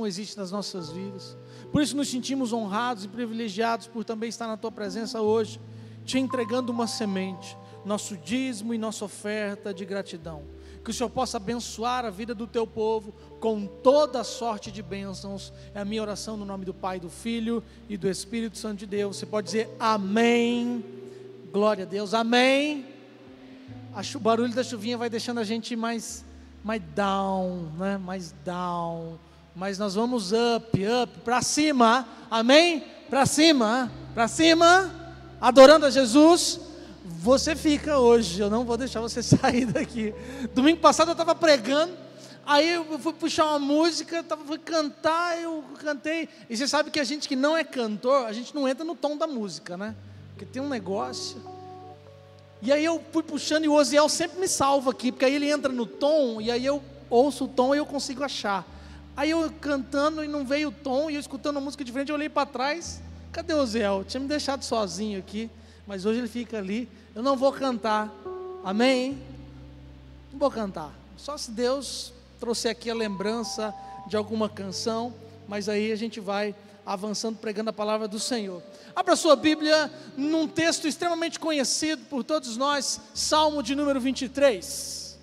Existe nas nossas vidas. Por isso nos sentimos honrados e privilegiados por também estar na tua presença hoje, te entregando uma semente, nosso dízimo e nossa oferta de gratidão. Que o Senhor possa abençoar a vida do teu povo com toda a sorte de bênçãos. É a minha oração no nome do Pai, do Filho e do Espírito Santo de Deus. Você pode dizer amém. Glória a Deus, amém. Acho o barulho da chuvinha vai deixando a gente mais down, né? Mais down. Mas nós vamos up, para cima, amém? Para cima, adorando a Jesus. Você fica hoje, eu não vou deixar você sair daqui. Domingo passado eu estava pregando, aí eu fui puxar uma música, fui cantar, eu cantei. E você sabe que a gente que não é cantor, a gente não entra no tom da música, né? Porque tem um negócio. E aí eu fui puxando e o Osiel sempre me salva aqui, porque aí ele entra no tom, e aí eu ouço o tom e eu consigo achar. Aí eu cantando e não veio o tom, e eu escutando a música diferente, eu olhei para trás, cadê o Osiel? Tinha me deixado sozinho aqui, mas hoje ele fica ali. Eu não vou cantar, amém? Não vou cantar, só se Deus trouxer aqui a lembrança de alguma canção, mas aí a gente vai avançando, pregando a palavra do Senhor. Abra sua Bíblia num texto extremamente conhecido por todos nós, Salmo de número 23,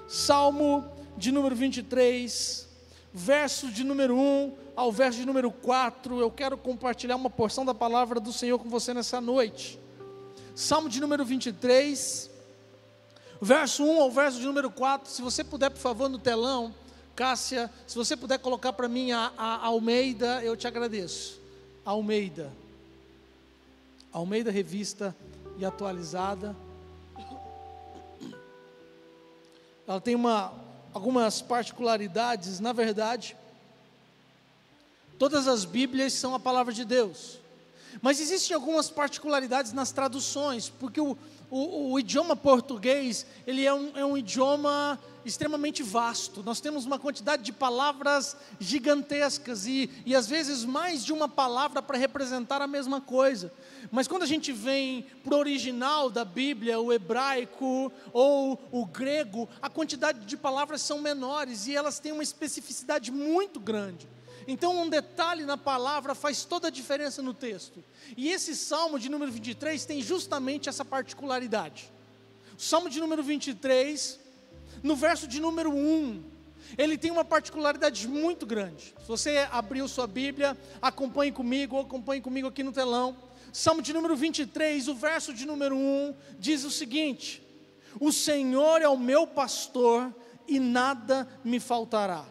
Salmo de número 23, verso de número 1 ao verso de número 4, eu quero compartilhar uma porção da palavra do Senhor com você nessa noite. Salmo de número 23, verso 1 ao verso de número 4, se você puder, por favor, no telão, Cássia, se você puder colocar para mim a Almeida, eu te agradeço. Almeida Revista e Atualizada. Ela tem algumas particularidades. Na verdade, todas as Bíblias são a palavra de Deus, mas existem algumas particularidades nas traduções, porque o idioma português, ele é um idioma extremamente vasto. Nós temos uma quantidade de palavras gigantescas e às vezes mais de uma palavra para representar a mesma coisa. Mas quando a gente vem para o original da Bíblia, o hebraico ou o grego, a quantidade de palavras são menores e elas têm uma especificidade muito grande. Então um detalhe na palavra faz toda a diferença no texto. E esse Salmo de número 23 tem justamente essa particularidade. O Salmo de número 23, no verso de número 1, ele tem uma particularidade muito grande. Se você abriu sua Bíblia, acompanhe comigo aqui no telão. Salmo de número 23, o verso de número 1, diz o seguinte: o Senhor é o meu pastor e nada me faltará.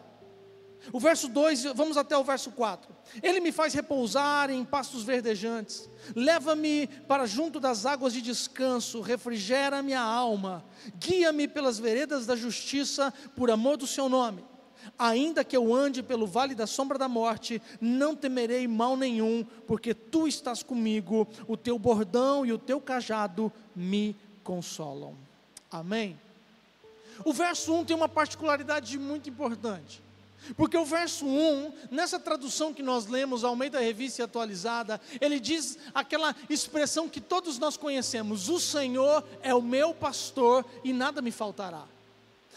O verso 2, vamos até o verso 4. Ele me faz repousar em pastos verdejantes, leva-me para junto das águas de descanso, refrigera minha alma, guia-me pelas veredas da justiça, por amor do seu nome. Ainda que eu ande pelo vale da sombra da morte, não temerei mal nenhum, porque tu estás comigo, o teu bordão e o teu cajado me consolam. Amém? O verso 1 tem uma particularidade muito importante. Porque o verso 1, nessa tradução que nós lemos, Almeida Revista e Atualizada, ele diz aquela expressão que todos nós conhecemos: o Senhor é o meu pastor e nada me faltará.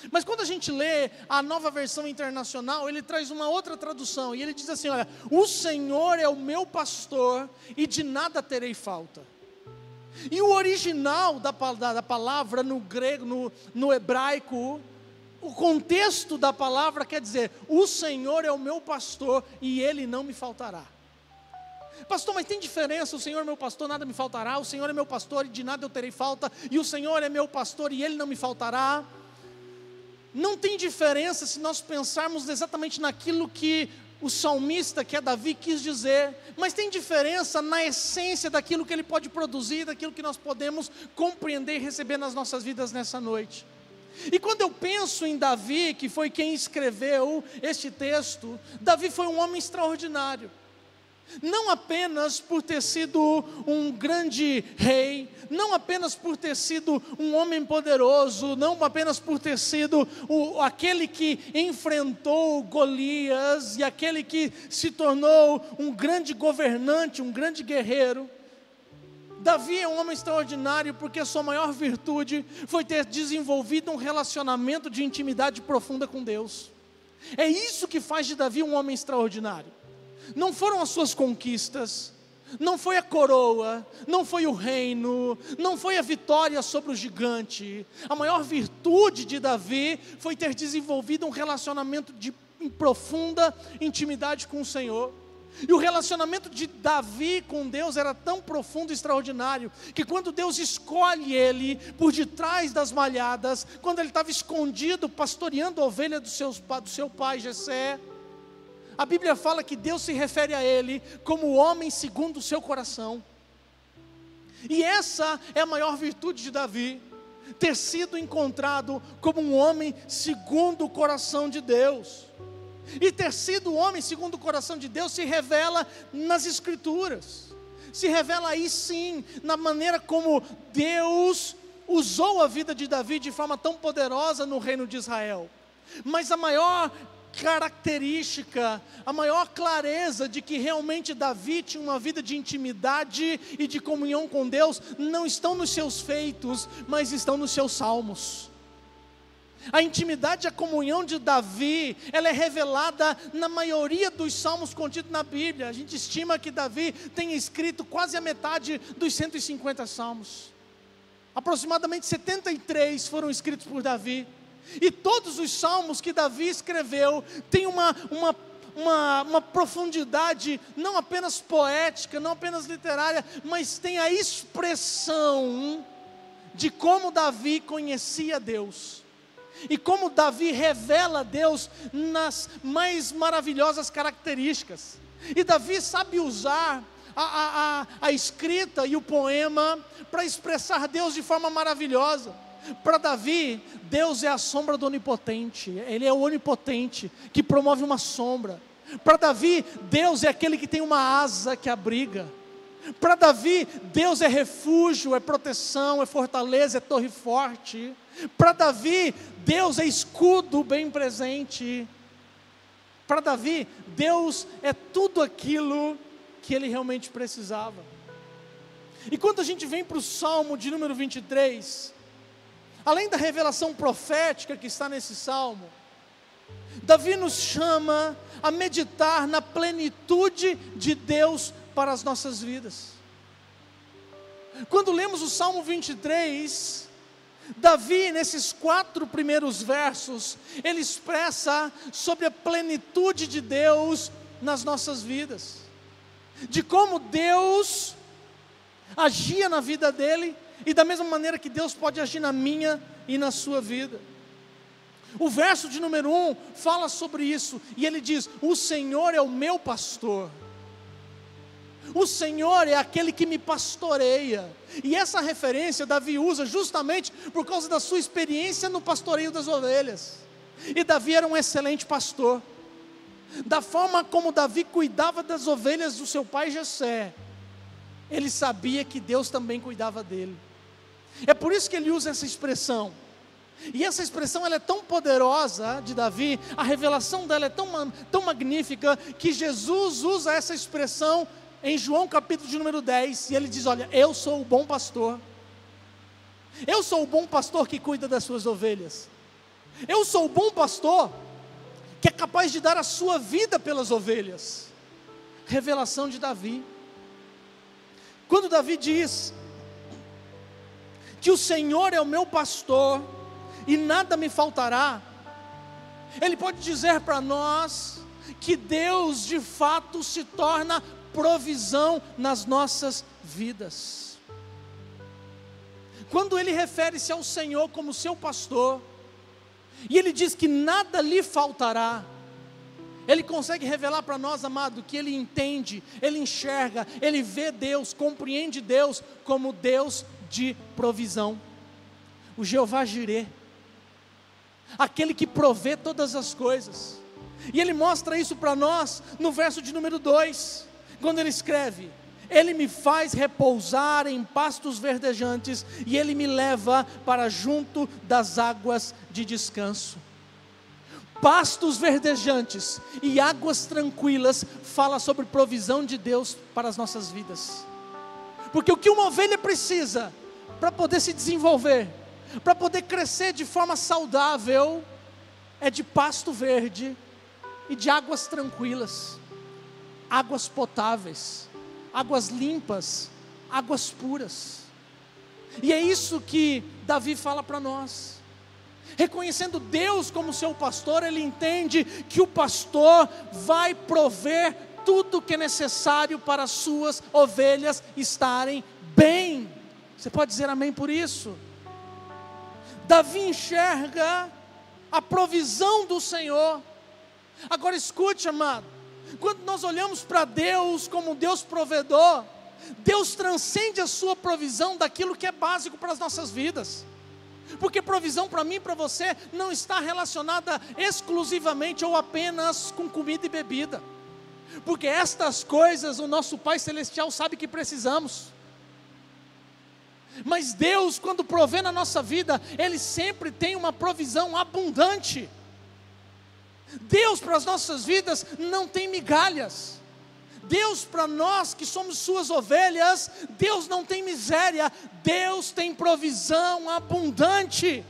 Mas quando a gente lê a Nova Versão Internacional, ele traz uma outra tradução, e ele diz assim: olha, o Senhor é o meu pastor e de nada terei falta. E o original da palavra no grego, no hebraico, o contexto da palavra quer dizer: o Senhor é o meu pastor e Ele não me faltará. Pastor, mas tem diferença? O Senhor é meu pastor, nada me faltará. O Senhor é meu pastor e de nada eu terei falta. E o Senhor é meu pastor e Ele não me faltará. Não tem diferença se nós pensarmos exatamente naquilo que o salmista, que é Davi, quis dizer. Mas tem diferença na essência daquilo que ele pode produzir, daquilo que nós podemos compreender e receber nas nossas vidas nessa noite. E quando eu penso em Davi, que foi quem escreveu este texto, Davi foi um homem extraordinário. Não apenas por ter sido um grande rei, não apenas por ter sido um homem poderoso, não apenas por ter sido aquele que enfrentou Golias e aquele que se tornou um grande governante, um grande guerreiro. Davi é um homem extraordinário porque a sua maior virtude foi ter desenvolvido um relacionamento de intimidade profunda com Deus. É isso que faz de Davi um homem extraordinário. Não foram as suas conquistas, não foi a coroa, não foi o reino, não foi a vitória sobre o gigante. A maior virtude de Davi foi ter desenvolvido um relacionamento em profunda intimidade com o Senhor. E o relacionamento de Davi com Deus era tão profundo e extraordinário, que quando Deus escolhe ele por detrás das malhadas, quando ele estava escondido pastoreando a ovelha do seu pai Jessé, a Bíblia fala que Deus se refere a ele como o homem segundo o seu coração. E essa é a maior virtude de Davi, ter sido encontrado como um homem segundo o coração de Deus. E ter sido o homem segundo o coração de Deus se revela nas Escrituras. Se revela aí sim, na maneira como Deus usou a vida de Davi de forma tão poderosa no reino de Israel. Mas a maior característica, a maior clareza de que realmente Davi tinha uma vida de intimidade e de comunhão com Deus, não estão nos seus feitos, mas estão nos seus salmos. A intimidade e a comunhão de Davi, ela é revelada na maioria dos salmos contidos na Bíblia. A gente estima que Davi tenha escrito quase a metade dos 150 salmos. Aproximadamente 73 foram escritos por Davi. E todos os salmos que Davi escreveu têm uma profundidade não apenas poética, não apenas literária, mas tem a expressão de como Davi conhecia Deus. E como Davi revela a Deus nas mais maravilhosas características. E Davi sabe usar a escrita e o poema para expressar Deus de forma maravilhosa. Para Davi, Deus é a sombra do onipotente. Ele é o onipotente que promove uma sombra. Para Davi, Deus é aquele que tem uma asa que abriga. Para Davi, Deus é refúgio, é proteção, é fortaleza, é torre forte. Para Davi, Deus é escudo bem presente. Para Davi, Deus é tudo aquilo que ele realmente precisava. E quando a gente vem para o Salmo de número 23, além da revelação profética que está nesse Salmo, Davi nos chama a meditar na plenitude de Deus para as nossas vidas. Quando lemos o Salmo 23, Davi, nesses 4 primeiros versos, ele expressa sobre a plenitude de Deus nas nossas vidas, de como Deus agia na vida dele, e da mesma maneira que Deus pode agir na minha e na sua vida. O verso de número 1 fala sobre isso, e ele diz: o Senhor é o meu pastor. O Senhor é aquele que me pastoreia. E essa referência Davi usa justamente por causa da sua experiência no pastoreio das ovelhas. E Davi era um excelente pastor. Da forma como Davi cuidava das ovelhas do seu pai Jessé, ele sabia que Deus também cuidava dele. É por isso que ele usa essa expressão. E essa expressão ela é tão poderosa de Davi, a revelação dela é tão magnífica, que Jesus usa essa expressão em João capítulo de número 10, e ele diz: olha, eu sou o bom pastor. Eu sou o bom pastor que cuida das suas ovelhas. Eu sou o bom pastor que é capaz de dar a sua vida pelas ovelhas. Revelação de Davi. Quando Davi diz que o Senhor é o meu pastor e nada me faltará, ele pode dizer para nós que Deus de fato se torna provisão nas nossas vidas. Quando ele refere-se ao Senhor como seu pastor, e ele diz que nada lhe faltará, ele consegue revelar para nós, amado, que ele entende, ele enxerga, ele vê Deus, compreende Deus como Deus de provisão. O Jeová Jireh, aquele que provê todas as coisas. E ele mostra isso para nós no verso de número 2, quando ele escreve: ele me faz repousar em pastos verdejantes, e ele me leva para junto das águas de descanso. Pastos verdejantes e águas tranquilas fala sobre provisão de Deus para as nossas vidas. Porque o que uma ovelha precisa para poder se desenvolver, para poder crescer de forma saudável, é de pasto verde e de águas tranquilas, águas potáveis, águas limpas, águas puras. E é isso que Davi fala para nós. Reconhecendo Deus como seu pastor, ele entende que o pastor vai prover tudo que é necessário para as suas ovelhas estarem bem. Você pode dizer amém por isso? Davi enxerga a provisão do Senhor. Agora escute, amado, quando nós olhamos para Deus como Deus provedor, Deus transcende a sua provisão daquilo que é básico para as nossas vidas. Porque provisão para mim e para você não está relacionada exclusivamente ou apenas com comida e bebida. Porque estas coisas o nosso Pai Celestial sabe que precisamos. Mas Deus, quando provê na nossa vida, Ele sempre tem uma provisão abundante. Deus para as nossas vidas não tem migalhas. Deus para nós que somos suas ovelhas, Deus não tem miséria, Deus tem provisão abundante.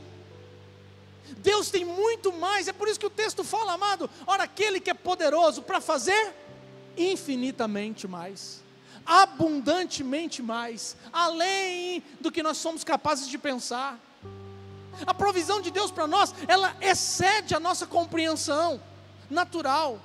Deus tem muito mais, é por isso que o texto fala, amado, ora aquele que é poderoso para fazer infinitamente mais, abundantemente mais, além do que nós somos capazes de pensar. A provisão de Deus para nós, ela excede a nossa compreensão natural.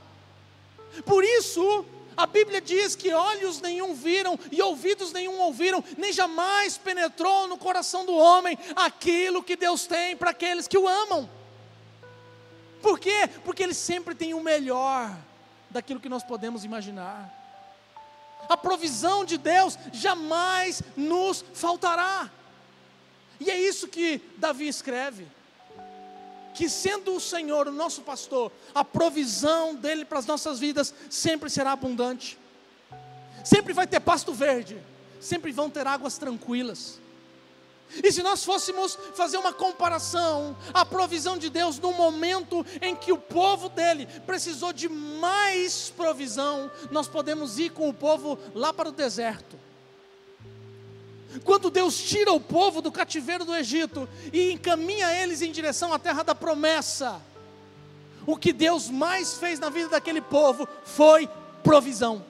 Por isso, a Bíblia diz que olhos nenhum viram e ouvidos nenhum ouviram, nem jamais penetrou no coração do homem aquilo que Deus tem para aqueles que o amam. Por quê? Porque Ele sempre tem o melhor daquilo que nós podemos imaginar. A provisão de Deus jamais nos faltará. E é isso que Davi escreve, que sendo o Senhor o nosso pastor, a provisão dele para as nossas vidas sempre será abundante. Sempre vai ter pasto verde, sempre vão ter águas tranquilas. E se nós fôssemos fazer uma comparação, a provisão de Deus no momento em que o povo dele precisou de mais provisão, nós podemos ir com o povo lá para o deserto. Quando Deus tira o povo do cativeiro do Egito e encaminha eles em direção à terra da promessa, o que Deus mais fez na vida daquele povo foi provisão.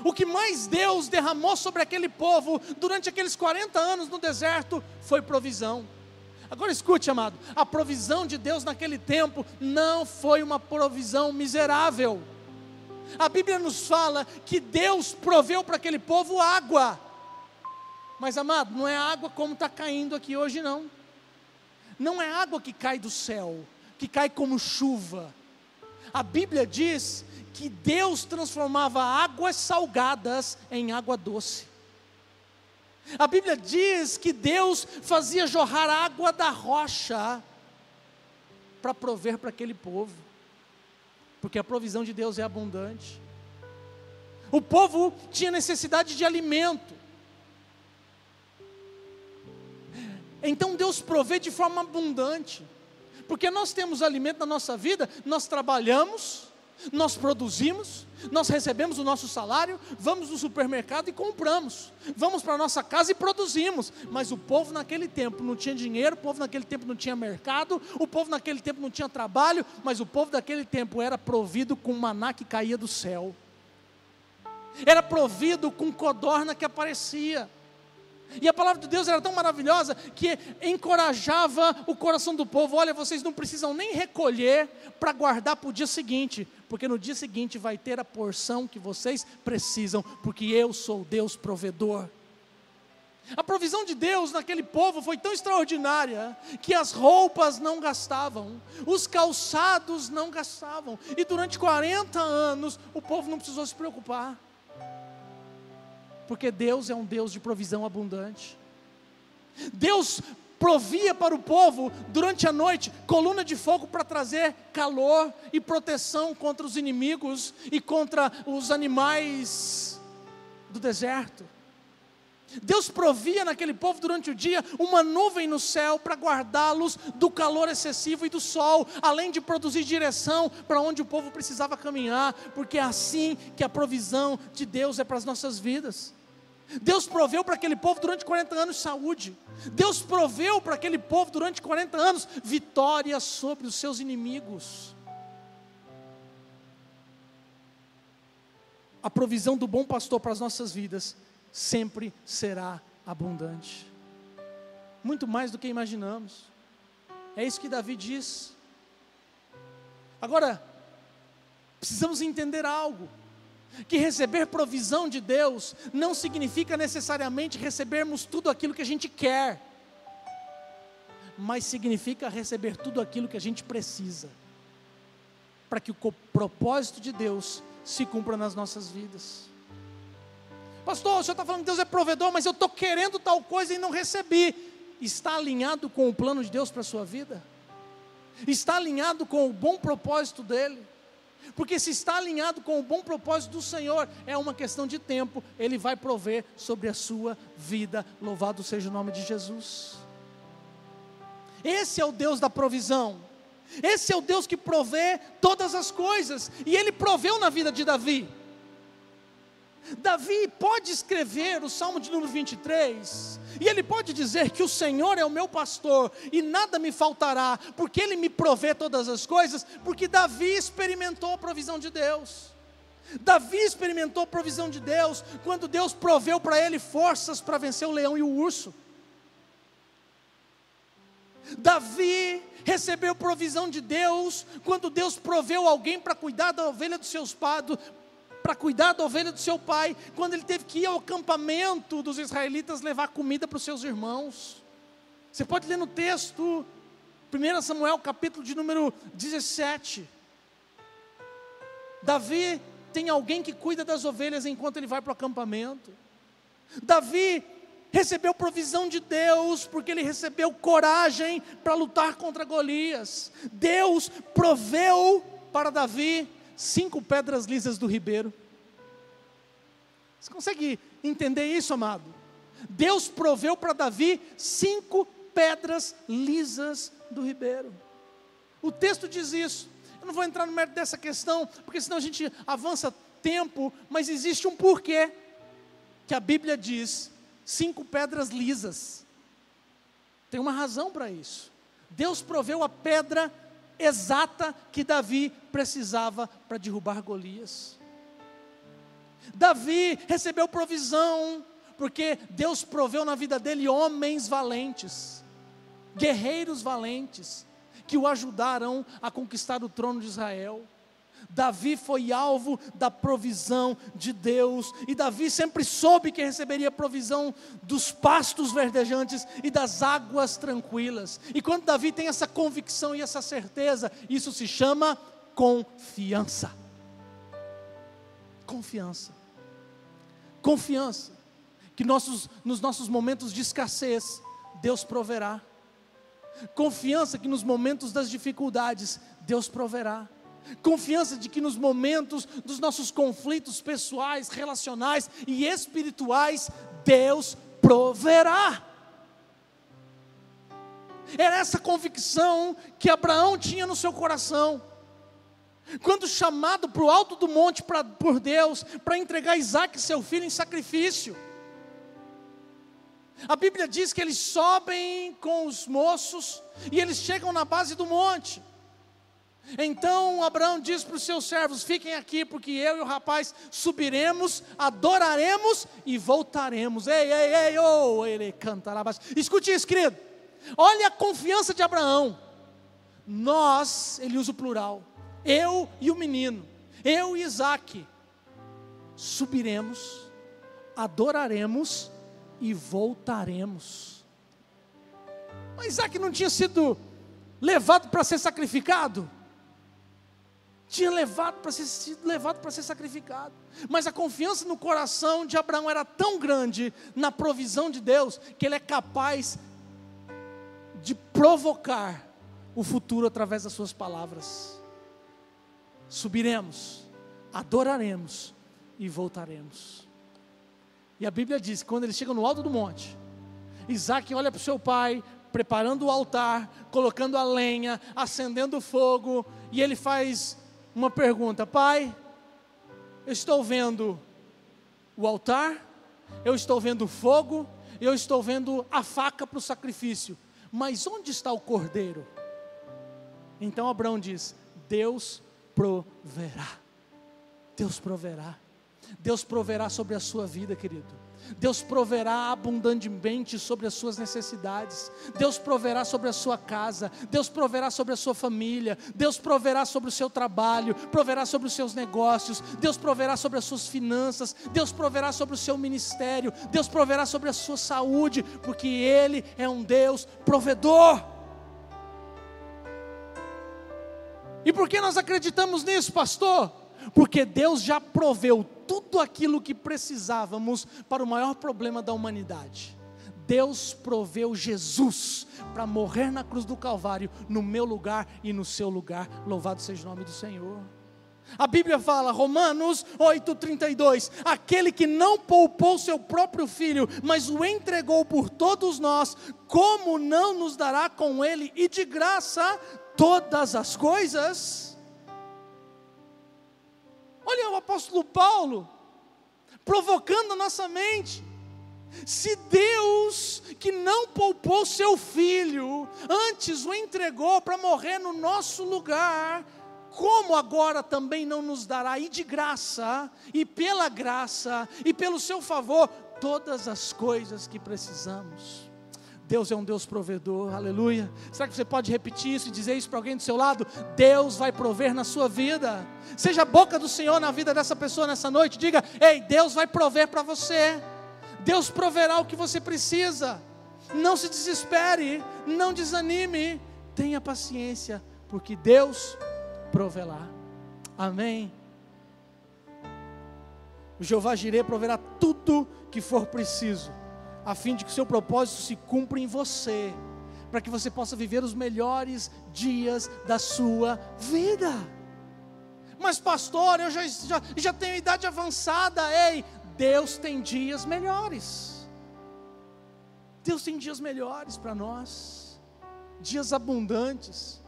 O que mais Deus derramou sobre aquele povo durante aqueles 40 anos no deserto foi provisão. Agora escute, amado, a provisão de Deus naquele tempo não foi uma provisão miserável. A Bíblia nos fala que Deus proveu para aquele povo água. Mas, amado, não é água como está caindo aqui hoje, não. Não é água que cai do céu, que cai como chuva. A Bíblia diz que Deus transformava águas salgadas em água doce. A Bíblia diz que Deus fazia jorrar água da rocha para prover para aquele povo, porque a provisão de Deus é abundante. O povo tinha necessidade de alimento. Então Deus provê de forma abundante, porque nós temos alimento na nossa vida, nós trabalhamos, nós produzimos, nós recebemos o nosso salário, vamos no supermercado e compramos, vamos para a nossa casa e produzimos. Mas o povo naquele tempo não tinha dinheiro, o povo naquele tempo não tinha mercado, o povo naquele tempo não tinha trabalho, mas o povo daquele tempo era provido com maná que caía do céu, era provido com codorna que aparecia. E a palavra de Deus era tão maravilhosa que encorajava o coração do povo: olha, vocês não precisam nem recolher para guardar para o dia seguinte, porque no dia seguinte vai ter a porção que vocês precisam, porque eu sou Deus provedor. A provisão de Deus naquele povo foi tão extraordinária que as roupas não gastavam, os calçados não gastavam, e durante 40 anos o povo não precisou se preocupar. Porque Deus é um Deus de provisão abundante. Deus provia para o povo durante a noite coluna de fogo para trazer calor e proteção contra os inimigos e contra os animais do deserto. Deus provia naquele povo durante o dia uma nuvem no céu para guardá-los do calor excessivo e do sol, além de produzir direção para onde o povo precisava caminhar, porque é assim que a provisão de Deus é para as nossas vidas. Deus proveu para aquele povo durante 40 anos saúde. Deus proveu para aquele povo durante 40 anos vitória sobre os seus inimigos. a provisão do bom pastor para as nossas vidas sempre será abundante. Muito mais do que imaginamos. É isso que Davi diz. Agora, precisamos entender algo. Que receber provisão de Deus não significa necessariamente recebermos tudo aquilo que a gente quer, mas significa receber tudo aquilo que a gente precisa, para que o propósito de Deus se cumpra nas nossas vidas. Pastor, o senhor está falando que Deus é provedor, mas eu estou querendo tal coisa e não recebi. Está alinhado com o plano de Deus para a sua vida? Está alinhado com o bom propósito dEle? Porque se está alinhado com o bom propósito do Senhor, é uma questão de tempo, Ele vai prover sobre a sua vida. Louvado seja o nome de Jesus. Esse é o Deus da provisão. Esse é o Deus que provê todas as coisas. E Ele proveu na vida de Davi. Davi pode escrever o Salmo de número 23, e ele pode dizer que o Senhor é o meu pastor, e nada me faltará, porque Ele me provê todas as coisas, porque Davi experimentou a provisão de Deus. Davi experimentou a provisão de Deus, quando Deus proveu para ele forças para vencer o leão e o urso. Davi recebeu provisão de Deus, quando Deus proveu alguém para cuidar da ovelha dos seus pais, para cuidar da ovelha do seu pai, quando ele teve que ir ao acampamento dos israelitas levar comida para os seus irmãos. Você pode ler no texto, 1 Samuel capítulo de número 17. Davi tem alguém que cuida das ovelhas enquanto ele vai para o acampamento. Davi recebeu provisão de Deus, porque ele recebeu coragem para lutar contra Golias. Deus proveu para Davi 5 pedras lisas do ribeiro. Você consegue entender isso, amado? Deus proveu para Davi 5 pedras lisas do ribeiro. O texto diz isso. Eu não vou entrar no mérito dessa questão, porque senão a gente avança tempo, mas existe um porquê que a Bíblia diz 5 pedras lisas. Tem uma razão para isso. Deus proveu a pedra exata que Davi precisava para derrubar Golias. Davi recebeu provisão, porque Deus proveu na vida dele homens valentes, guerreiros valentes, que o ajudaram a conquistar o trono de Israel. Davi foi alvo da provisão de Deus, e Davi sempre soube que receberia provisão dos pastos verdejantes e das águas tranquilas. E quando Davi tem essa convicção e essa certeza, isso se chama confiança. Confiança. Confiança que nos nossos momentos de escassez, Deus proverá. Confiança que nos momentos das dificuldades, Deus proverá. Confiança de que nos momentos dos nossos conflitos pessoais, relacionais e espirituais, Deus proverá. Era essa convicção que Abraão tinha no seu coração. Quando chamado para o alto do monte por Deus, para entregar Isaque, seu filho, em sacrifício. A Bíblia diz que eles sobem com os moços e eles chegam na base do monte. Então Abraão diz para os seus servos: fiquem aqui, porque eu e o rapaz subiremos, adoraremos e voltaremos. Ele canta lá abaixo. Escute isso, querido. Olha a confiança de Abraão. Nós, ele usa o plural, eu e o menino, eu e Isaque, subiremos, adoraremos e voltaremos. Mas Isaque não tinha sido levado para ser sacrificado? Tinha sido levado para ser sacrificado. Mas a confiança no coração de Abraão era tão grande na provisão de Deus, que ele é capaz de provocar o futuro através das suas palavras. Subiremos, adoraremos e voltaremos. E a Bíblia diz que quando eles chegam no alto do monte, Isaque olha para o seu pai, preparando o altar, colocando a lenha, acendendo o fogo, e ele faz uma pergunta: pai, eu estou vendo o altar, eu estou vendo o fogo, eu estou vendo a faca para o sacrifício, mas onde está o cordeiro? Então Abraão diz: Deus proverá. Deus proverá. Deus proverá sobre a sua vida, querido. Deus proverá abundantemente sobre as suas necessidades. Deus proverá sobre a sua casa. Deus proverá sobre a sua família. Deus proverá sobre o seu trabalho. Proverá sobre os seus negócios. Deus proverá sobre as suas finanças. Deus proverá sobre o seu ministério. Deus proverá sobre a sua saúde, porque Ele é um Deus provedor. E por que nós acreditamos nisso, pastor? Porque Deus já proveu tudo aquilo que precisávamos para o maior problema da humanidade. Deus proveu Jesus para morrer na cruz do Calvário, no meu lugar e no seu lugar. Louvado seja o nome do Senhor. A Bíblia fala, Romanos 8,32, aquele que não poupou seu próprio filho, mas o entregou por todos nós, como não nos dará com ele e de graça todas as coisas? Olha o apóstolo Paulo, provocando a nossa mente. Se Deus, que não poupou seu filho, antes o entregou para morrer no nosso lugar, como agora também não nos dará, e de graça, e pela graça, e pelo seu favor, todas as coisas que precisamos. Deus é um Deus provedor, aleluia. Será que você pode repetir isso e dizer isso para alguém do seu lado? Deus vai prover na sua vida. Seja a boca do Senhor na vida dessa pessoa nessa noite. Diga, ei, Deus vai prover para você. Deus proverá o que você precisa. Não se desespere, não desanime. Tenha paciência, porque Deus proverá. Amém. O Jeová Jireh proverá tudo que for preciso, a fim de que o seu propósito se cumpra em você, para que você possa viver os melhores dias da sua vida. Mas pastor, eu já tenho idade avançada. Ei, Deus tem dias melhores. Deus tem dias melhores para nós, dias abundantes,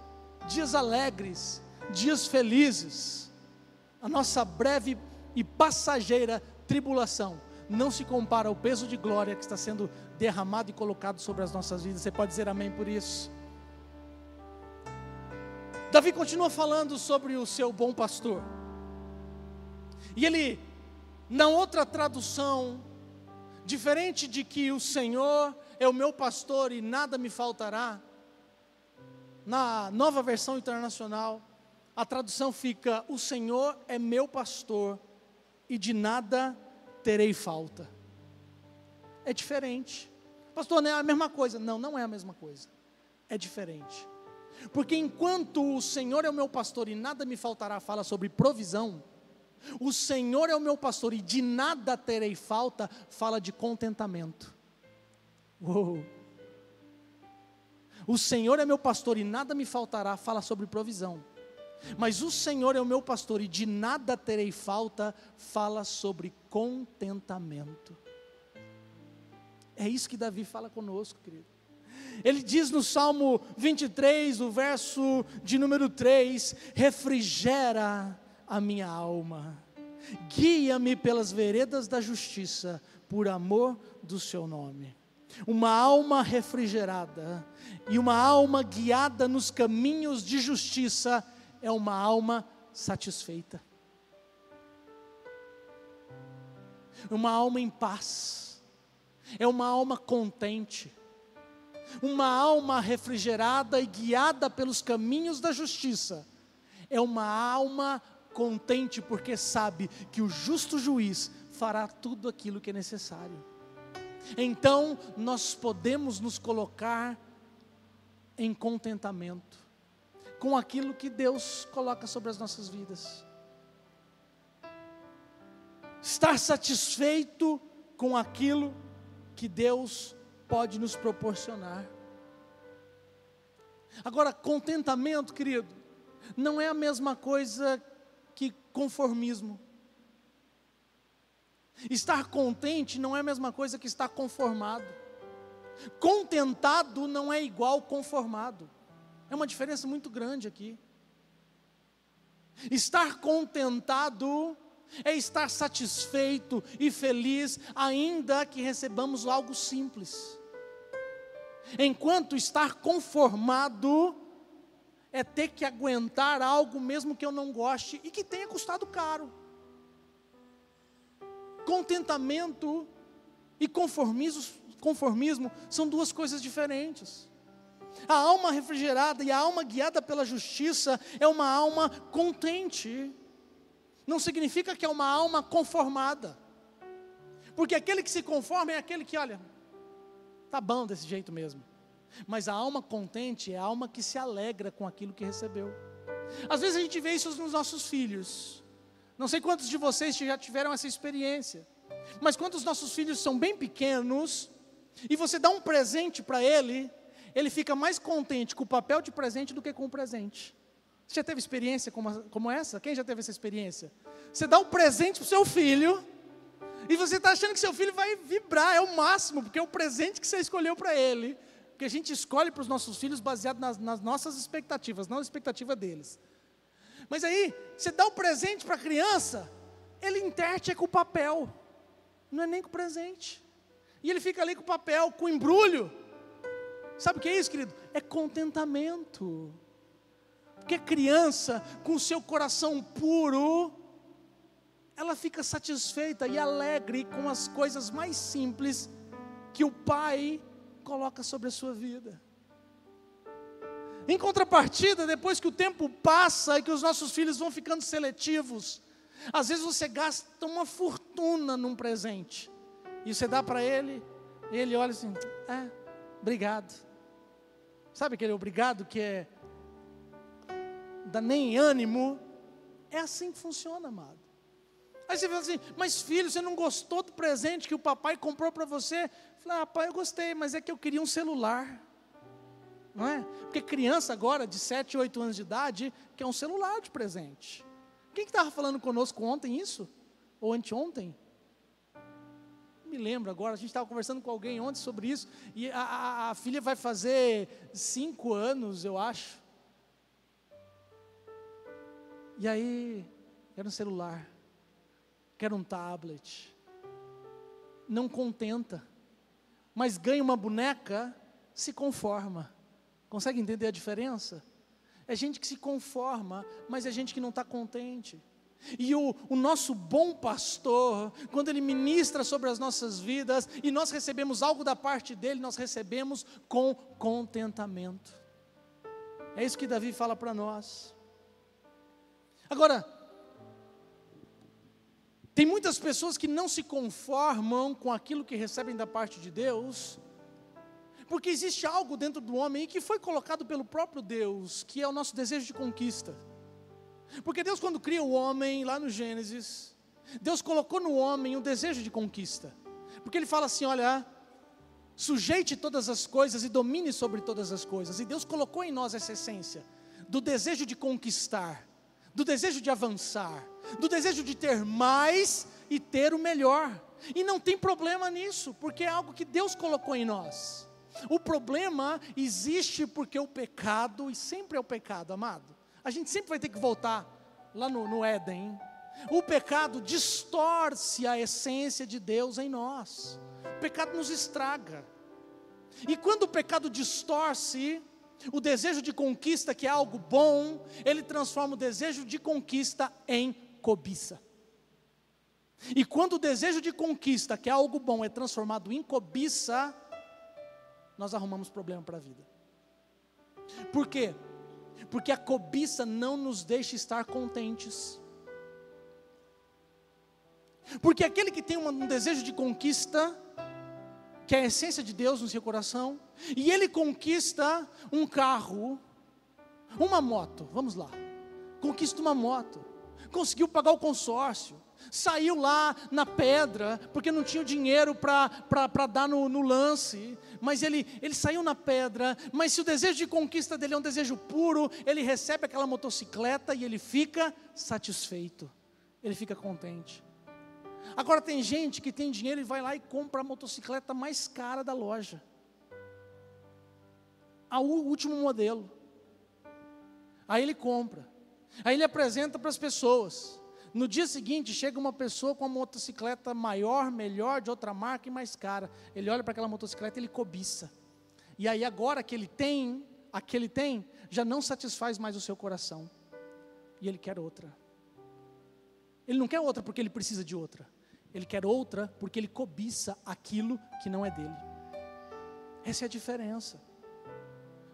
dias alegres, dias felizes. A nossa breve e passageira tribulação não se compara ao peso de glória que está sendo derramado e colocado sobre as nossas vidas. Você pode dizer amém por isso? Davi continua falando sobre o seu bom pastor. E ele, na outra tradução, diferente de que o Senhor é o meu pastor e nada me faltará, na Nova Versão Internacional, a tradução fica: o Senhor é meu pastor e de nada terei falta. É diferente. Pastor, não é a mesma coisa. Não, não é a mesma coisa. É diferente. Porque enquanto o Senhor é o meu pastor e nada me faltará, fala sobre provisão, o Senhor é o meu pastor e de nada terei falta, fala de contentamento. Uou. O Senhor é meu pastor e nada me faltará, fala sobre provisão. Mas o Senhor é o meu pastor e de nada terei falta, fala sobre contentamento. É isso que Davi fala conosco, querido. Ele diz no Salmo 23, o verso de número 3, refrigera a minha alma, guia-me pelas veredas da justiça, por amor do seu nome. Uma alma refrigerada e uma alma guiada nos caminhos de justiça é uma alma satisfeita, uma alma em paz, é uma alma contente, uma alma refrigerada e guiada pelos caminhos da justiça, é uma alma contente, porque sabe que o justo juiz fará tudo aquilo que é necessário. Então nós podemos nos colocar em contentamento com aquilo que Deus coloca sobre as nossas vidas. Estar satisfeito com aquilo que Deus pode nos proporcionar. Agora, contentamento, querido, não é a mesma coisa que conformismo. Estar contente não é a mesma coisa que estar conformado. Contentado não é igual conformado. É uma diferença muito grande aqui. Estar contentado é estar satisfeito e feliz, ainda que recebamos algo simples. Enquanto estar conformado é ter que aguentar algo mesmo que eu não goste e que tenha custado caro. contentamento e conformismo são duas coisas diferentes. A alma refrigerada e a alma guiada pela justiça é uma alma contente. Não significa que é uma alma conformada. Porque aquele que se conforma é aquele que, olha, tá bom desse jeito mesmo. Mas a alma contente é a alma que se alegra com aquilo que recebeu. Às vezes a gente vê isso nos nossos filhos. Não sei quantos de vocês já tiveram essa experiência. Mas quando os nossos filhos são bem pequenos, e você dá um presente para ele fica mais contente com o papel de presente do que com o presente. Você já teve experiência como essa? Quem já teve essa experiência? Você dá um presente para o seu filho, e você está achando que seu filho vai vibrar, é o máximo, porque é o presente que você escolheu para ele. Porque a gente escolhe para os nossos filhos baseado nas nossas expectativas, não na expectativa deles. Mas aí, você dá o presente para a criança, ele interte com o papel, não é nem com o presente. E ele fica ali com o papel, com o embrulho. Sabe o que é isso, querido? É contentamento. Porque a criança, com o seu coração puro, ela fica satisfeita e alegre com as coisas mais simples que o pai coloca sobre a sua vida. Em contrapartida, depois que o tempo passa e que os nossos filhos vão ficando seletivos, às vezes você gasta uma fortuna num presente, e você dá para ele, e ele olha assim, obrigado. Sabe aquele obrigado que dá nem ânimo? É assim que funciona, amado. Aí você fala assim, mas filho, você não gostou do presente que o papai comprou para você? Eu falei, pai, eu gostei, mas é que eu queria um celular. Não é? Porque criança agora, de 7, 8 anos de idade, quer um celular de presente. Quem que estava falando conosco ontem isso? Ou anteontem? Não me lembro agora, a gente estava conversando com alguém ontem sobre isso, e a filha vai fazer 5 anos, eu acho. E aí, quero um celular. Quer um tablet, não contenta, mas ganha uma boneca, se conforma. Consegue entender a diferença? É gente que se conforma, mas é gente que não está contente. E o nosso bom pastor, quando ele ministra sobre as nossas vidas, e nós recebemos algo da parte dele, nós recebemos com contentamento. É isso que Davi fala para nós. Agora, tem muitas pessoas que não se conformam com aquilo que recebem da parte de Deus, porque existe algo dentro do homem que foi colocado pelo próprio Deus, que é o nosso desejo de conquista. Porque Deus, quando cria o homem, lá no Gênesis, Deus colocou no homem um desejo de conquista. Porque Ele fala assim, olha, sujeite todas as coisas e domine sobre todas as coisas. E Deus colocou em nós essa essência, do desejo de conquistar, do desejo de avançar, do desejo de ter mais e ter o melhor. E não tem problema nisso, porque é algo que Deus colocou em nós. O problema existe porque o pecado, e sempre é o pecado, amado, a gente sempre vai ter que voltar lá no Éden. O pecado distorce a essência de Deus em nós. O pecado nos estraga. E quando o pecado distorce o desejo de conquista, que é algo bom, ele transforma o desejo de conquista em cobiça. E quando o desejo de conquista, que é algo bom, é transformado em cobiça, nós arrumamos problema para a vida. Por quê? Porque a cobiça não nos deixa estar contentes. Porque aquele que tem um desejo de conquista, que é a essência de Deus no seu coração, e ele conquista um carro, uma moto, vamos lá, conquista uma moto, conseguiu pagar o consórcio, saiu lá na pedra, porque não tinha dinheiro para dar no lance, mas ele saiu na pedra, mas se o desejo de conquista dele é um desejo puro, ele recebe aquela motocicleta e ele fica satisfeito, ele fica contente. Agora tem gente que tem dinheiro e vai lá e compra a motocicleta mais cara da loja, o último modelo, aí ele compra, aí ele apresenta para as pessoas. No dia seguinte, chega uma pessoa com uma motocicleta maior, melhor, de outra marca e mais cara. Ele olha para aquela motocicleta e ele cobiça. E aí agora que ele tem, já não satisfaz mais o seu coração. E ele quer outra. Ele não quer outra porque ele precisa de outra. ele quer outra porque ele cobiça aquilo que não é dele. Essa é a diferença.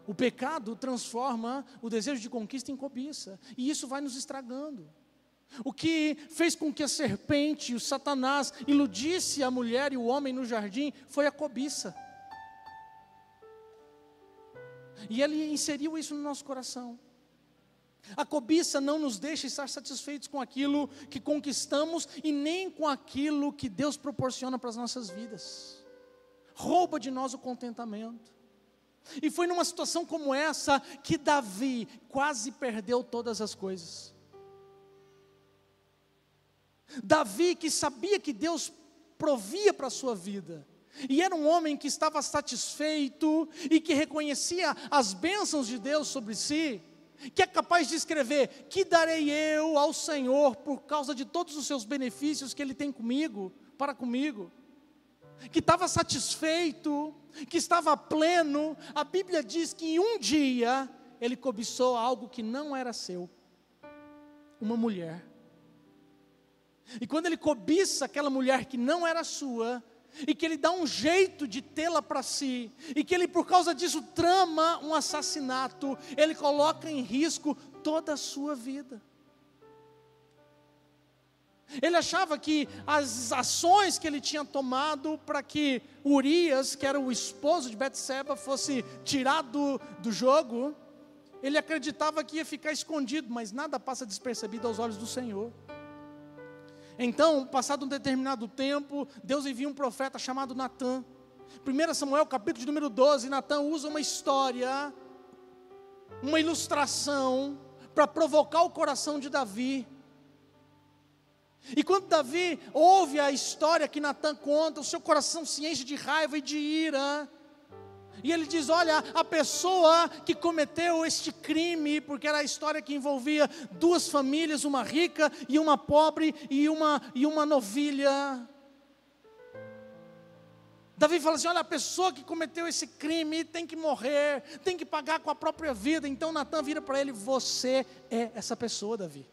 O pecado transforma o desejo de conquista em cobiça, e isso vai nos estragando. O que fez com que a serpente, o Satanás, iludisse a mulher e o homem no jardim foi a cobiça. E ele inseriu isso no nosso coração. A cobiça não nos deixa estar satisfeitos com aquilo que conquistamos e nem com aquilo que Deus proporciona para as nossas vidas. Rouba de nós o contentamento. E foi numa situação como essa que Davi quase perdeu todas as coisas. Davi, que sabia que Deus provia para a sua vida, e era um homem que estava satisfeito e que reconhecia as bênçãos de Deus sobre si, que é capaz de escrever: que darei eu ao Senhor por causa de todos os seus benefícios que Ele tem comigo, para comigo, que estava satisfeito, que estava pleno. A Bíblia diz que um dia ele cobiçou algo que não era seu, uma mulher. E quando ele cobiça aquela mulher que não era sua, e que ele dá um jeito de tê-la para si, e que ele por causa disso trama um assassinato, ele coloca em risco toda a sua vida. Ele achava que as ações que ele tinha tomado para que Urias, que era o esposo de Betseba, fosse tirado do jogo, ele acreditava que ia ficar escondido, mas nada passa despercebido aos olhos do Senhor. Então, passado um determinado tempo, Deus envia um profeta chamado Natã. 1 Samuel, capítulo de número 12, Natã usa uma história, uma ilustração, para provocar o coração de Davi. E quando Davi ouve a história que Natã conta, o seu coração se enche de raiva e de ira. E ele diz: olha, a pessoa que cometeu este crime, porque era a história que envolvia duas famílias, uma rica e uma pobre, e uma novilha. Davi fala assim: olha, a pessoa que cometeu esse crime tem que morrer, tem que pagar com a própria vida. Então Natã vira para ele: você é essa pessoa, Davi.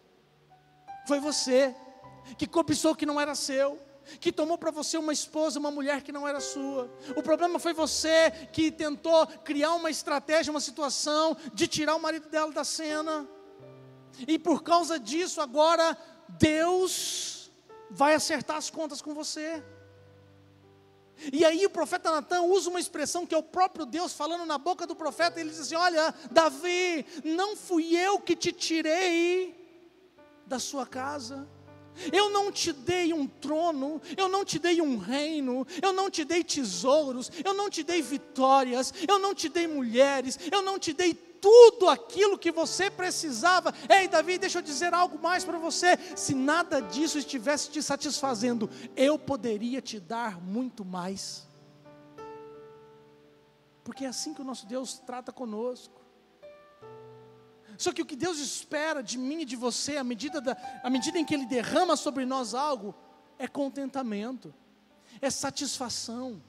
Foi você que cobiçou o que não era seu, que tomou para você uma esposa, uma mulher que não era sua. O problema foi você que tentou criar uma estratégia, uma situação de tirar o marido dela da cena. E por causa disso agora Deus vai acertar as contas com você. E aí o profeta Natã usa uma expressão que é o próprio Deus falando na boca do profeta. Ele diz assim: olha, Davi, não fui eu que te tirei da sua casa. Eu não te dei um trono, eu não te dei um reino, eu não te dei tesouros, eu não te dei vitórias, eu não te dei mulheres, eu não te dei tudo aquilo que você precisava. Ei, Davi, deixa eu dizer algo mais para você: se nada disso estivesse te satisfazendo, eu poderia te dar muito mais. Porque é assim que o nosso Deus trata conosco. Só que o que Deus espera de mim e de você, à medida em que Ele derrama sobre nós algo, é contentamento, é satisfação.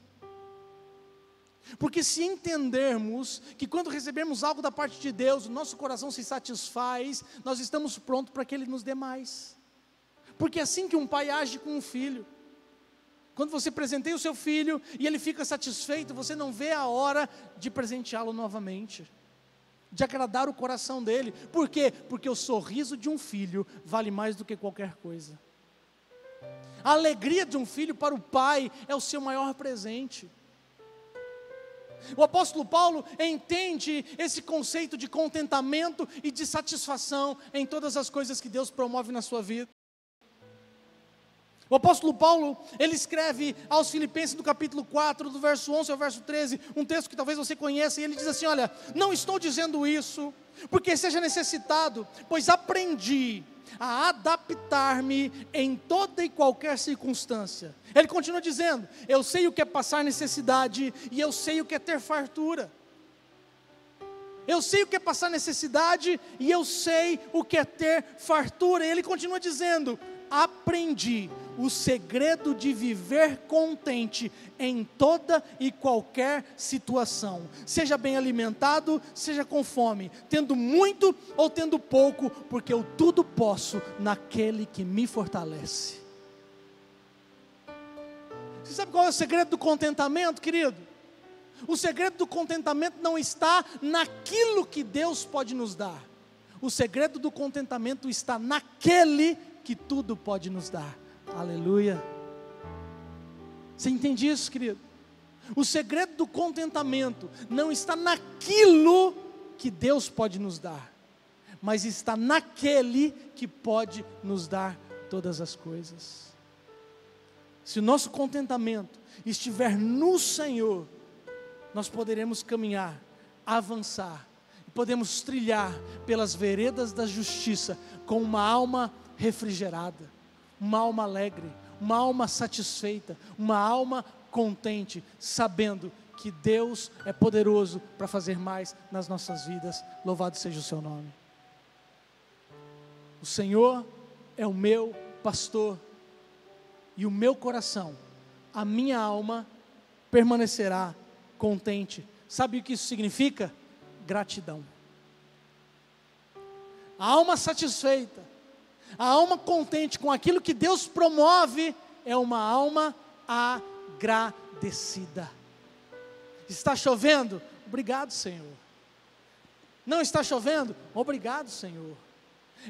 Porque se entendermos que quando recebemos algo da parte de Deus, o nosso coração se satisfaz, nós estamos prontos para que Ele nos dê mais. Porque é assim que um pai age com um filho. Quando você presenteia o seu filho e ele fica satisfeito, você não vê a hora de presenteá-lo novamente, de agradar o coração dele. Por quê? Porque o sorriso de um filho vale mais do que qualquer coisa. A alegria de um filho para o pai é o seu maior presente. O apóstolo Paulo entende esse conceito de contentamento e de satisfação em todas as coisas que Deus promove na sua vida. O apóstolo Paulo, ele escreve aos Filipenses do capítulo 4, do verso 11 ao verso 13, um texto que talvez você conheça, e ele diz assim: olha, não estou dizendo isso porque seja necessitado, pois aprendi a adaptar-me em toda e qualquer circunstância. Ele continua dizendo: eu sei o que é passar necessidade e eu sei o que é ter fartura. Eu sei o que é passar necessidade e eu sei o que é ter fartura. E ele continua dizendo: aprendi o segredo de viver contente em toda e qualquer situação, seja bem alimentado, seja com fome, tendo muito ou tendo pouco, porque eu tudo posso naquele que me fortalece. Você sabe qual é o segredo do contentamento, querido? O segredo do contentamento não está naquilo que Deus pode nos dar. O segredo do contentamento está naquele que tudo pode nos dar. Aleluia. Você entende isso, querido? O segredo do contentamento não está naquilo que Deus pode nos dar, mas está naquele que pode nos dar todas as coisas. Se o nosso contentamento estiver no Senhor, nós poderemos caminhar, avançar, podemos trilhar pelas veredas da justiça com uma alma refrigerada, uma alma alegre, uma alma satisfeita, uma alma contente, sabendo que Deus é poderoso para fazer mais nas nossas vidas. Louvado seja o seu nome. O Senhor é o meu pastor, e o meu coração, a minha alma, permanecerá contente. Sabe o que isso significa? Gratidão. A alma satisfeita, a alma contente com aquilo que Deus promove, é uma alma agradecida. Está chovendo? Obrigado, Senhor. Não está chovendo? Obrigado, Senhor.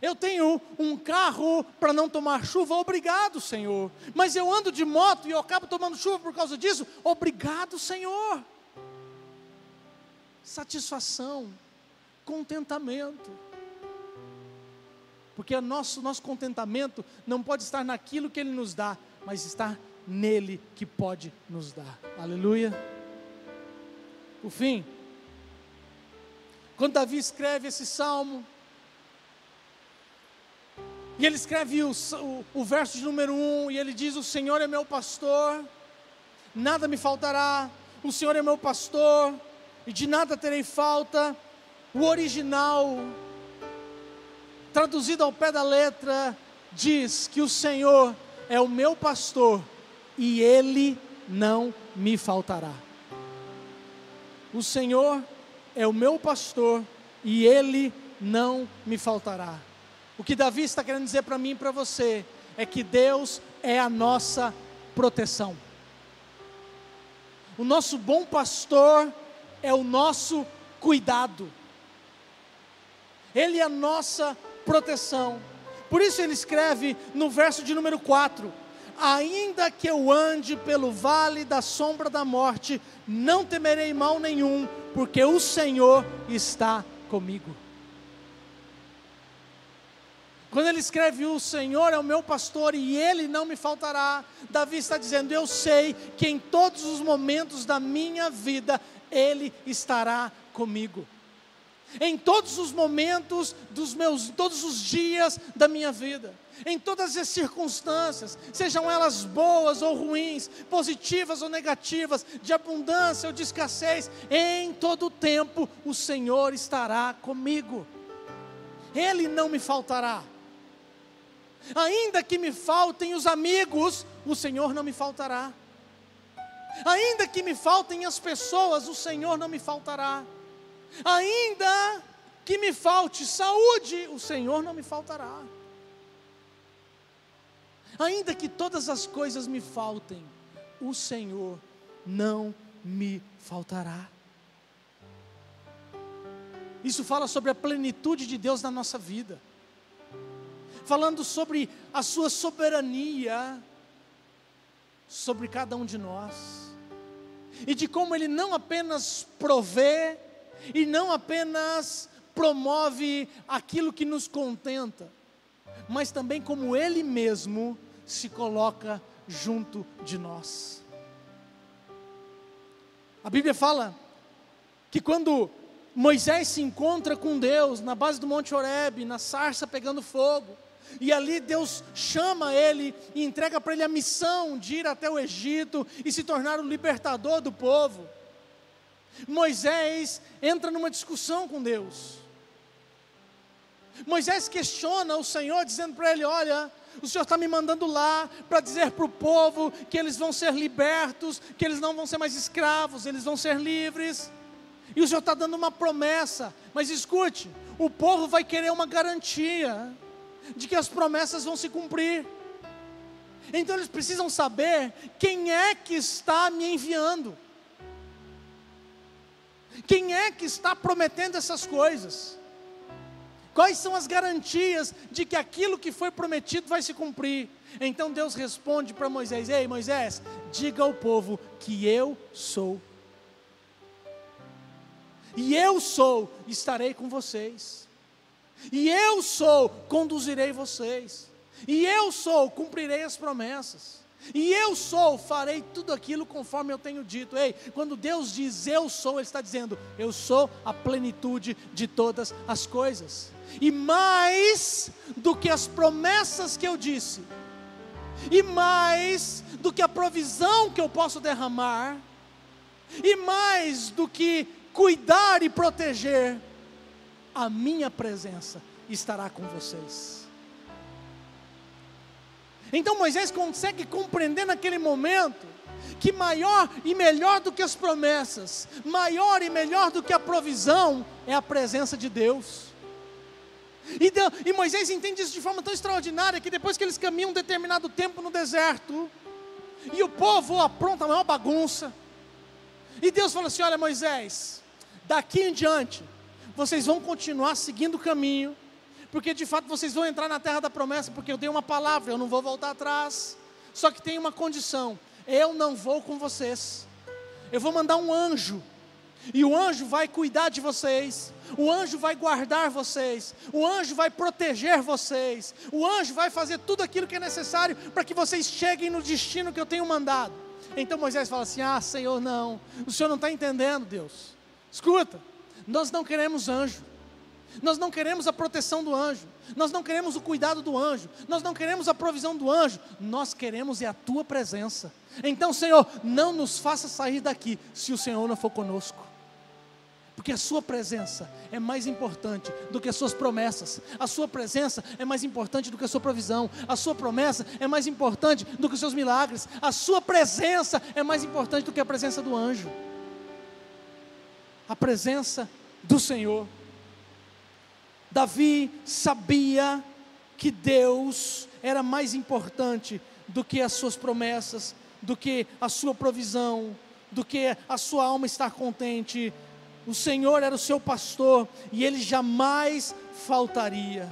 Eu tenho um carro para não tomar chuva, obrigado, Senhor. Mas eu ando de moto e eu acabo tomando chuva por causa disso, obrigado, Senhor. Satisfação, contentamento. Porque o nosso contentamento não pode estar naquilo que Ele nos dá, mas está nele que pode nos dar. Aleluia. Por fim, quando Davi escreve esse salmo, e ele escreve o verso de número 1, e ele diz: o Senhor é meu pastor, nada me faltará, o Senhor é meu pastor, e de nada terei falta. O original, traduzido ao pé da letra, diz que o Senhor é o meu pastor, e Ele não me faltará. O Senhor é o meu pastor, e Ele não me faltará. O que Davi está querendo dizer para mim e para você, é que Deus é a nossa proteção. O nosso bom pastor é o nosso cuidado. Ele é a nossa proteção. Por isso ele escreve no verso de número 4: ainda que eu ande pelo vale da sombra da morte, não temerei mal nenhum, porque o Senhor está comigo. Quando ele escreve: o Senhor é o meu pastor e Ele não me faltará, Davi está dizendo: eu sei que em todos os momentos da minha vida, Ele estará comigo. Em todos os momentos todos os dias da minha vida, em todas as circunstâncias, sejam elas boas ou ruins, positivas ou negativas, de abundância ou de escassez, em todo o tempo o Senhor estará comigo. Ele não me faltará. Ainda que me faltem os amigos, o Senhor não me faltará. Ainda que me faltem as pessoas, o Senhor não me faltará. Ainda que me falte saúde, o Senhor não me faltará. Ainda que todas as coisas me faltem, o Senhor não me faltará. Isso fala sobre a plenitude de Deus na nossa vida, falando sobre a sua soberania sobre cada um de nós, e de como Ele não apenas provê, e não apenas promove aquilo que nos contenta, mas também como Ele mesmo se coloca junto de nós. A Bíblia fala que quando Moisés se encontra com Deus na base do Monte Horebe, na sarça pegando fogo, e ali Deus chama ele e entrega para ele a missão de ir até o Egito e se tornar o libertador do povo. Moisés entra numa discussão com Deus. Moisés questiona o Senhor, dizendo para ele: olha, o Senhor está me mandando lá para dizer para o povo que eles vão ser libertos, que eles não vão ser mais escravos, eles vão ser livres. E o Senhor está dando uma promessa, mas escute, o povo vai querer uma garantia de que as promessas vão se cumprir. Então eles precisam saber quem é que está me enviando. Quem é que está prometendo essas coisas? Quais são as garantias de que aquilo que foi prometido vai se cumprir? Então Deus responde para Moisés: ei Moisés, diga ao povo que eu sou. E eu sou, estarei com vocês. E eu sou, conduzirei vocês. E eu sou, cumprirei as promessas. E eu sou, farei tudo aquilo conforme eu tenho dito. Ei, quando Deus diz eu sou, Ele está dizendo: eu sou a plenitude de todas as coisas. E mais do que as promessas que eu disse, e mais do que a provisão que eu posso derramar, e mais do que cuidar e proteger, a minha presença estará com vocês. Então Moisés consegue compreender naquele momento que maior e melhor do que as promessas, maior e melhor do que a provisão, é a presença de Deus. E Moisés entende isso de forma tão extraordinária, que depois que eles caminham um determinado tempo no deserto, e o povo apronta a maior bagunça, e Deus fala assim: olha Moisés, daqui em diante, vocês vão continuar seguindo o caminho, porque de fato vocês vão entrar na terra da promessa, porque eu dei uma palavra, eu não vou voltar atrás. Só que tem uma condição: eu não vou com vocês, eu vou mandar um anjo, e o anjo vai cuidar de vocês, o anjo vai guardar vocês, o anjo vai proteger vocês, o anjo vai fazer tudo aquilo que é necessário para que vocês cheguem no destino que eu tenho mandado. Então Moisés fala assim: ah Senhor, não, o Senhor não está entendendo, Deus. Escuta, nós não queremos anjo, nós não queremos a proteção do anjo, nós não queremos o cuidado do anjo, nós não queremos a provisão do anjo, nós queremos é a tua presença. Então Senhor, não nos faça sair daqui se o Senhor não for conosco, porque a sua presença é mais importante do que as suas promessas, a sua presença é mais importante do que a sua provisão, a sua promessa é mais importante do que os seus milagres, a sua presença é mais importante do que a presença do anjo, a presença do Senhor. Davi sabia que Deus era mais importante do que as suas promessas, do que a sua provisão, do que a sua alma estar contente. O Senhor era o seu pastor e Ele jamais faltaria.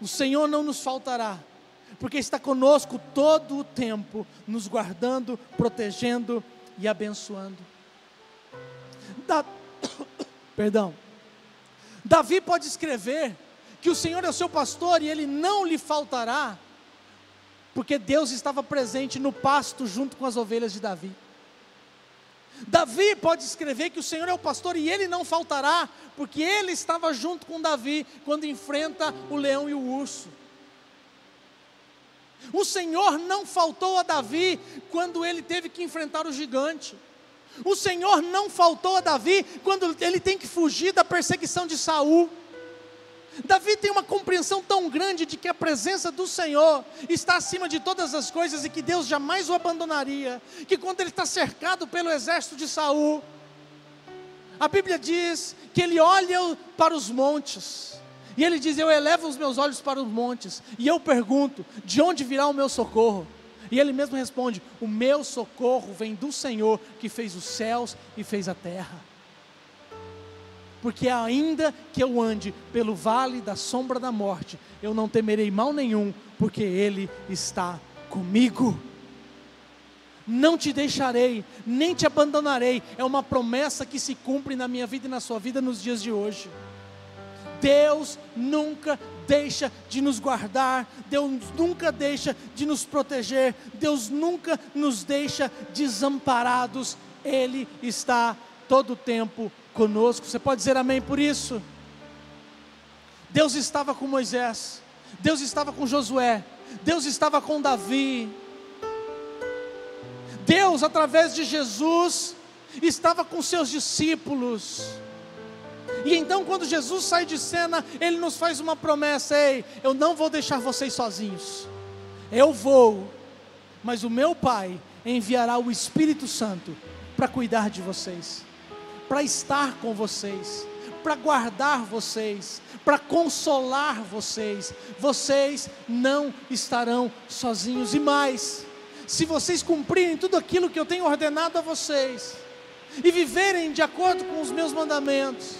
O Senhor não nos faltará, porque está conosco todo o tempo, nos guardando, protegendo e abençoando. Davi pode escrever que o Senhor é o seu pastor e Ele não lhe faltará, porque Deus estava presente no pasto junto com as ovelhas de Davi. Davi pode escrever que o Senhor é o pastor e Ele não faltará, porque Ele estava junto com Davi quando enfrenta o leão e o urso. O Senhor não faltou a Davi quando ele teve que enfrentar o gigante. O Senhor não faltou a Davi quando ele tem que fugir da perseguição de Saul. Davi tem uma compreensão tão grande de que a presença do Senhor está acima de todas as coisas e que Deus jamais o abandonaria, que quando ele está cercado pelo exército de Saul, a Bíblia diz que ele olha para os montes, e ele diz: eu elevo os meus olhos para os montes, e eu pergunto, de onde virá o meu socorro? E ele mesmo responde: o meu socorro vem do Senhor, que fez os céus e fez a terra. Porque ainda que eu ande pelo vale da sombra da morte, eu não temerei mal nenhum, porque Ele está comigo. Não te deixarei, nem te abandonarei. É uma promessa que se cumpre na minha vida e na sua vida nos dias de hoje. Deus nunca deixa de nos guardar, Deus nunca deixa de nos proteger, Deus nunca nos deixa desamparados. Ele está todo o tempo conosco. Você pode dizer amém por isso? Deus estava com Moisés, Deus estava com Josué, Deus estava com Davi. Deus, através de Jesus, estava com seus discípulos. E então, quando Jesus sai de cena, Ele nos faz uma promessa: ei, eu não vou deixar vocês sozinhos, eu vou, mas o meu Pai enviará o Espírito Santo para cuidar de vocês, para estar com vocês, para guardar vocês, para consolar vocês. Vocês não estarão sozinhos. E mais, se vocês cumprirem tudo aquilo que eu tenho ordenado a vocês, e viverem de acordo com os meus mandamentos,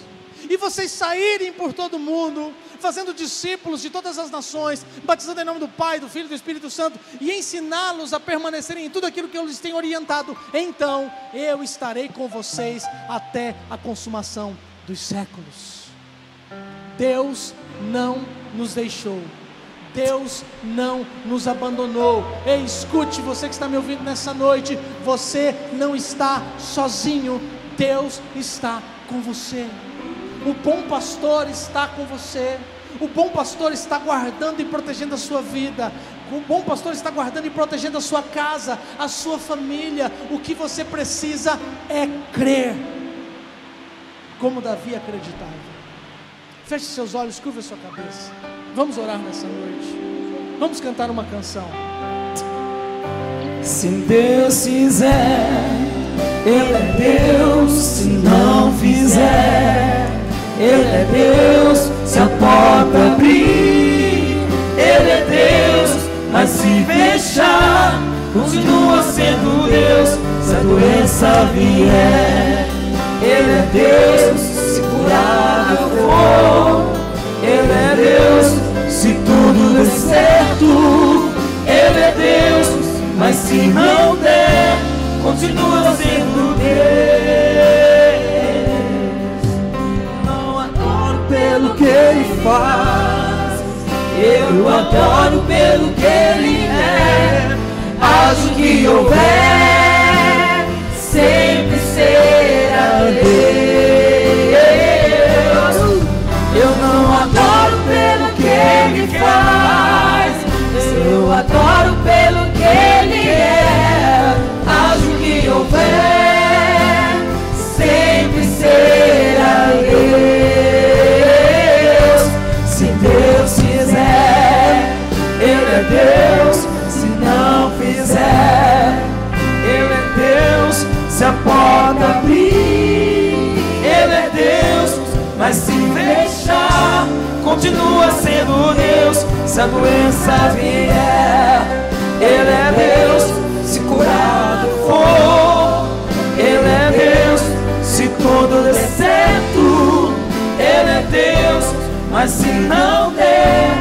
e vocês saírem por todo mundo, fazendo discípulos de todas as nações, batizando em nome do Pai, do Filho e do Espírito Santo, e ensiná-los a permanecerem em tudo aquilo que eu lhes tenho orientado, então eu estarei com vocês até a consumação dos séculos. Deus não nos deixou, Deus não nos abandonou. Ei, escute, você que está me ouvindo nessa noite, você não está sozinho, Deus está com você. O bom pastor está com você. O bom pastor está guardando e protegendo a sua vida. O bom pastor está guardando e protegendo a sua casa, a sua família. O que você precisa é crer, como Davi acreditava. Feche seus olhos, curva sua cabeça. Vamos orar nessa noite. Vamos cantar uma canção. Se Deus fizer, Ele é Deus. Se não fizer, Ele é Deus. Se a porta abrir, Ele é Deus. Mas se fechar, continua sendo Deus. Se a doença vier, Ele é Deus. Se curar eu for, Ele é Deus. Se tudo der certo, Ele é Deus. Mas se não der, continua sendo Deus. Não adoro pelo que Ele faz, eu adoro pelo que Ele é. Haja o que houver, sempre será Deus. Eu não adoro pelo que Ele faz, eu adoro pelo que Ele é. Haja o que houver, sempre será Deus. Se Deus fizer, Ele é Deus. Se não fizer, Ele é Deus. Se a porta abrir, Ele é Deus. Mas se fechar, continua sendo Deus. Se a doença vier, Ele é Deus. Se curado for, Ele é Deus. Se tudo der certo, Ele é Deus. Mas se não der,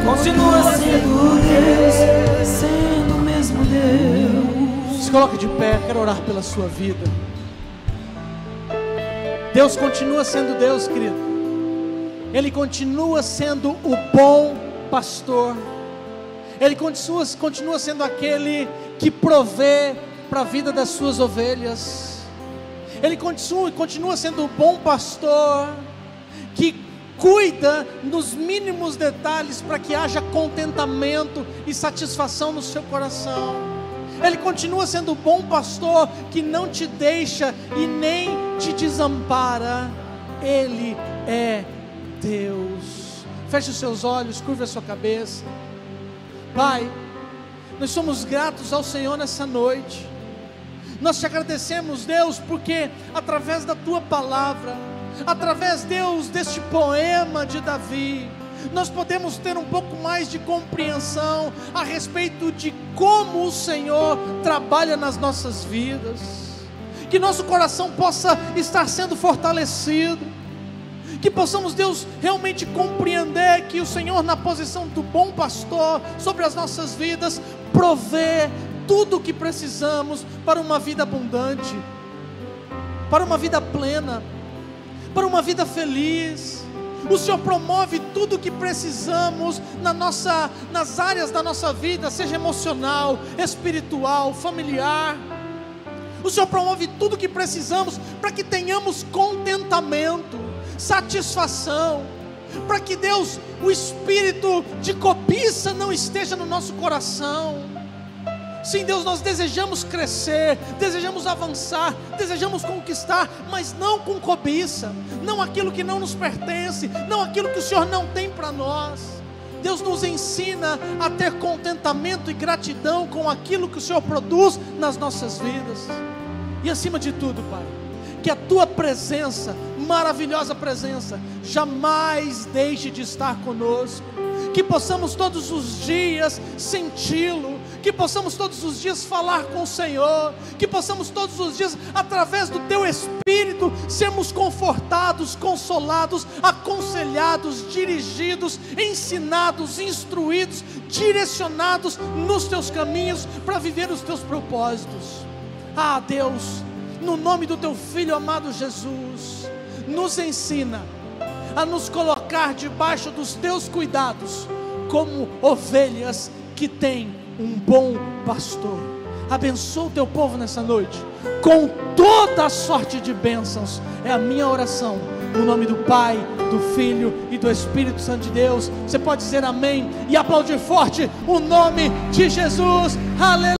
continua sendo Deus, sendo o mesmo Deus. Se coloque de pé, quero orar pela sua vida. Deus continua sendo Deus, querido. Ele continua sendo o bom pastor. Ele continua sendo aquele que provê para a vida das suas ovelhas. Ele continua sendo o bom pastor que cuida nos mínimos detalhes para que haja contentamento e satisfação no seu coração. Ele continua sendo o bom pastor que não te deixa e nem te desampara. Ele é Deus. Feche os seus olhos, curva a sua cabeça. Pai, nós somos gratos ao Senhor nessa noite. Nós te agradecemos, Deus, porque através da tua palavra, através, Deus, deste poema de Davi, nós podemos ter um pouco mais de compreensão a respeito de como o Senhor trabalha nas nossas vidas. Que nosso coração possa estar sendo fortalecido, que possamos, Deus, realmente compreender que o Senhor, na posição do bom pastor sobre as nossas vidas, provê tudo o que precisamos para uma vida abundante, para uma vida plena, para uma vida feliz. O Senhor promove tudo o que precisamos nas áreas da nossa vida, seja emocional, espiritual, familiar. O Senhor promove tudo o que precisamos para que tenhamos contentamento, satisfação, para que, Deus, o espírito de cobiça não esteja no nosso coração. Sim, Deus, nós desejamos crescer, desejamos avançar, desejamos conquistar, mas não com cobiça, não aquilo que não nos pertence, não aquilo que o Senhor não tem para nós. Deus nos ensina a ter contentamento e gratidão com aquilo que o Senhor produz nas nossas vidas. E acima de tudo, Pai, que a Tua presença maravilhosa presença, jamais deixe de estar conosco. Que possamos todos os dias senti-lo, que possamos todos os dias falar com o Senhor, que possamos todos os dias, através do Teu Espírito, sermos confortados, consolados, aconselhados, dirigidos, ensinados, instruídos, direcionados nos Teus caminhos, para viver os Teus propósitos. Ah, Deus, no nome do Teu Filho amado Jesus, nos ensina a nos colocar debaixo dos Teus cuidados, como ovelhas que têm um bom pastor. Abençoa o Teu povo nessa noite, com toda a sorte de bênçãos. É a minha oração, no nome do Pai, do Filho e do Espírito Santo de Deus. Você pode dizer amém e aplaudir forte o nome de Jesus. Aleluia.